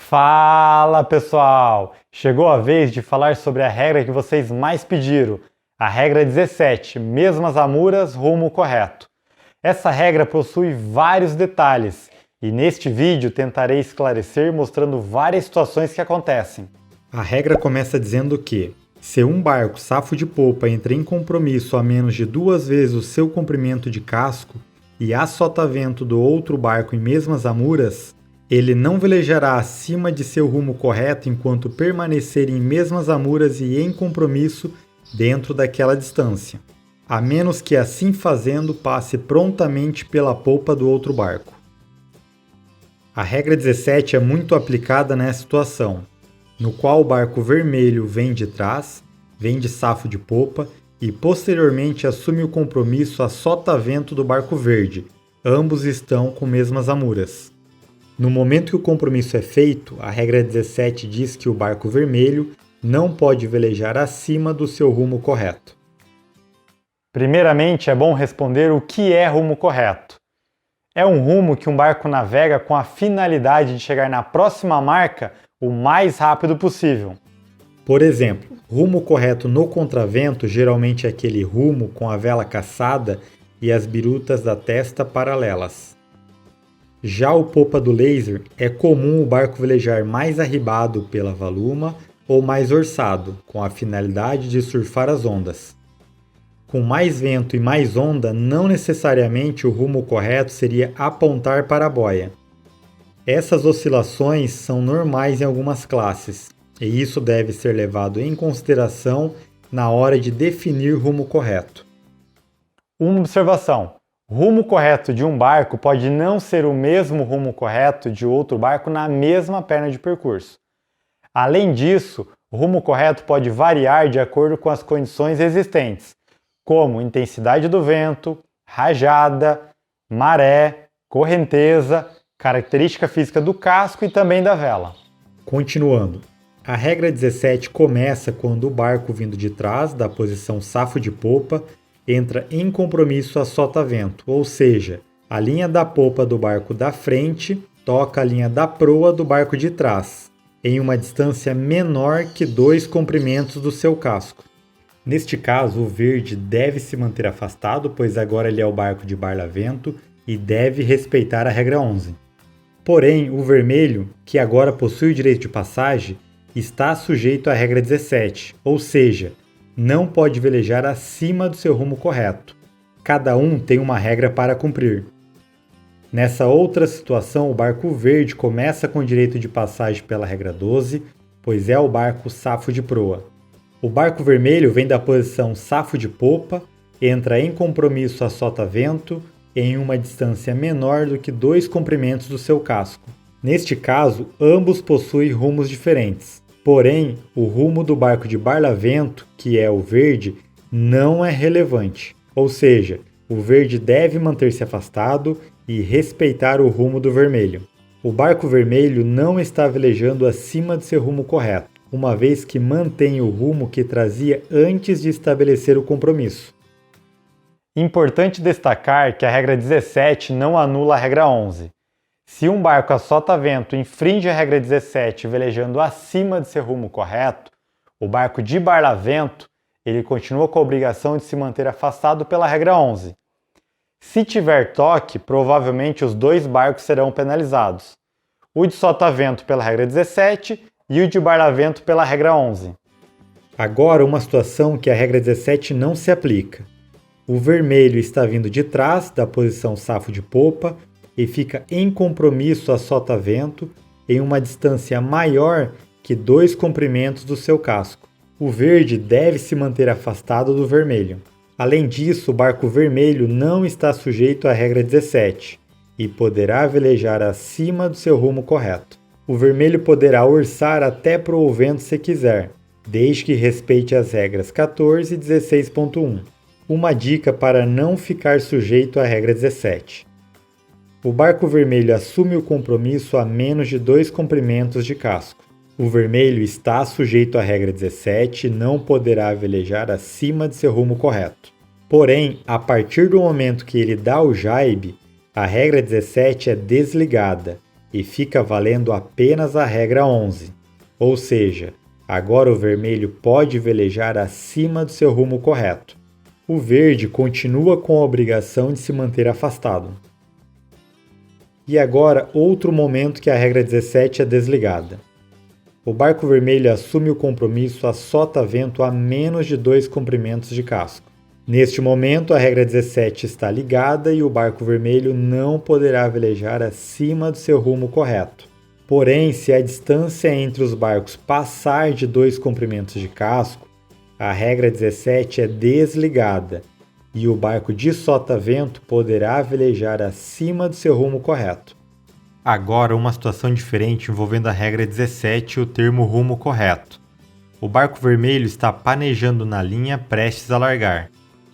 Fala pessoal! Chegou a vez de falar sobre a regra que vocês mais pediram, a regra 17, mesmas amuras, rumo correto. Essa regra possui vários detalhes e neste vídeo tentarei esclarecer mostrando várias situações que acontecem. A regra começa dizendo que, se um barco safo de popa entra em compromisso a menos de 2 vezes o seu comprimento de casco e há sotavento do outro barco em mesmas amuras, ele não velejará acima de seu rumo correto enquanto permanecer em mesmas amuras e em compromisso dentro daquela distância, a menos que assim fazendo passe prontamente pela popa do outro barco. A regra 17 é muito aplicada nessa situação, no qual o barco vermelho vem de trás, vem de safo de popa e posteriormente assume o compromisso a sotavento do barco verde. Ambos estão com mesmas amuras. No momento que o compromisso é feito, a regra 17 diz que o barco vermelho não pode velejar acima do seu rumo correto. Primeiramente, é bom responder o que é rumo correto. É um rumo que um barco navega com a finalidade de chegar na próxima marca o mais rápido possível. Por exemplo, rumo correto no contravento geralmente é aquele rumo com a vela caçada e as birutas da testa paralelas. Já o popa do laser, é comum o barco velejar mais arribado pela valuma ou mais orçado, com a finalidade de surfar as ondas. Com mais vento e mais onda, não necessariamente o rumo correto seria apontar para a boia. Essas oscilações são normais em algumas classes, e isso deve ser levado em consideração na hora de definir rumo correto. Uma observação: rumo correto de um barco pode não ser o mesmo rumo correto de outro barco na mesma perna de percurso. Além disso, o rumo correto pode variar de acordo com as condições existentes, como intensidade do vento, rajada, maré, correnteza, característica física do casco e também da vela. Continuando, a regra 17 começa quando o barco vindo de trás, da posição safo de popa, entra em compromisso a sotavento, ou seja, a linha da popa do barco da frente toca a linha da proa do barco de trás, em uma distância menor que 2 comprimentos do seu casco. Neste caso, o verde deve se manter afastado, pois agora ele é o barco de barlavento e deve respeitar a regra 11. Porém, o vermelho, que agora possui o direito de passagem, está sujeito à regra 17, ou seja, não pode velejar acima do seu rumo correto. Cada um tem uma regra para cumprir. Nessa outra situação, o barco verde começa com direito de passagem pela regra 12, pois é o barco safo de proa. O barco vermelho vem da posição safo de popa, entra em compromisso a sotavento em uma distância menor do que 2 comprimentos do seu casco. Neste caso, ambos possuem rumos diferentes. Porém, o rumo do barco de barlavento, que é o verde, não é relevante. Ou seja, o verde deve manter-se afastado e respeitar o rumo do vermelho. O barco vermelho não está velejando acima de seu rumo correto, uma vez que mantém o rumo que trazia antes de estabelecer o compromisso. Importante destacar que a regra 17 não anula a regra 11. Se um barco a sotavento infringe a regra 17 velejando acima de seu rumo correto, o barco de barlavento ele continua com a obrigação de se manter afastado pela regra 11. Se tiver toque, provavelmente os 2 barcos serão penalizados. O de sotavento pela regra 17 e o de barlavento pela regra 11. Agora, uma situação que a regra 17 não se aplica. O vermelho está vindo de trás, da posição safo de popa, e fica em compromisso a sotavento em uma distância maior que 2 comprimentos do seu casco. O verde deve se manter afastado do vermelho. Além disso, o barco vermelho não está sujeito à regra 17 e poderá velejar acima do seu rumo correto. O vermelho poderá orçar até para o vento se quiser, desde que respeite as regras 14 e 16.1. Uma dica para não ficar sujeito à regra 17. O barco vermelho assume o compromisso a menos de 2 comprimentos de casco. O vermelho está sujeito à regra 17 e não poderá velejar acima de seu rumo correto. Porém, a partir do momento que ele dá o jaibe, a regra 17 é desligada e fica valendo apenas a regra 11. Ou seja, agora o vermelho pode velejar acima do seu rumo correto. O verde continua com a obrigação de se manter afastado. E agora, outro momento que a regra 17 é desligada. O barco vermelho assume o compromisso a sotavento a menos de 2 comprimentos de casco. Neste momento, a regra 17 está ligada e o barco vermelho não poderá velejar acima do seu rumo correto. Porém, se a distância entre os barcos passar de 2 comprimentos de casco, a regra 17 é desligada e o barco de sotavento poderá velejar acima do seu rumo correto. Agora, uma situação diferente envolvendo a regra 17 e o termo rumo correto. O barco vermelho está panejando na linha prestes a largar.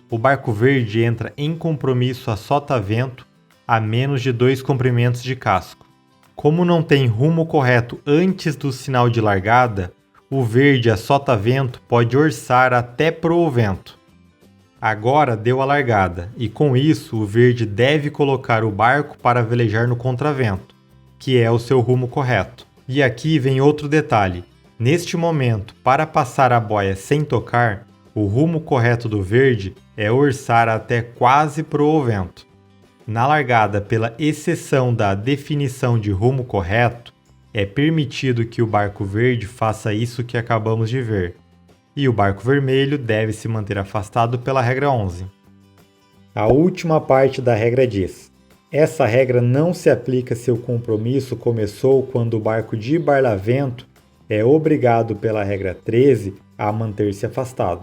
O barco verde entra em compromisso a sotavento a menos de 2 comprimentos de casco. Como não tem rumo correto antes do sinal de largada, o verde a sotavento pode orçar até pro o vento. Agora deu a largada e com isso o verde deve colocar o barco para velejar no contravento, que é o seu rumo correto. E aqui vem outro detalhe. Neste momento, para passar a boia sem tocar, o rumo correto do verde é orçar até quase pro o vento. Na largada, pela exceção da definição de rumo correto, é permitido que o barco verde faça isso que acabamos de ver, e o barco vermelho deve se manter afastado pela regra 11. A última parte da regra diz: essa regra não se aplica se o compromisso começou quando o barco de barlavento é obrigado pela regra 13 a manter-se afastado.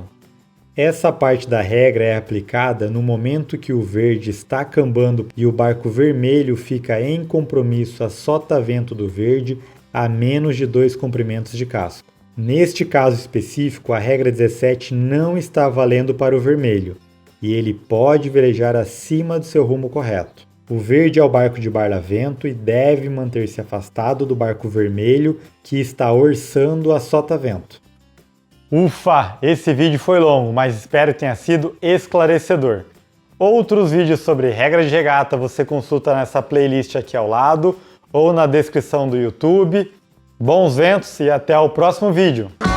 Essa parte da regra é aplicada no momento que o verde está cambando e o barco vermelho fica em compromisso a sotavento do verde a menos de 2 comprimentos de casco. Neste caso específico, a regra 17 não está valendo para o vermelho e ele pode velejar acima do seu rumo correto. O verde é o barco de barlavento e deve manter-se afastado do barco vermelho que está orçando a sotavento. Ufa, esse vídeo foi longo, mas espero que tenha sido esclarecedor. Outros vídeos sobre regra de regata você consulta nessa playlist aqui ao lado ou na descrição do YouTube. Bons ventos e até o próximo vídeo!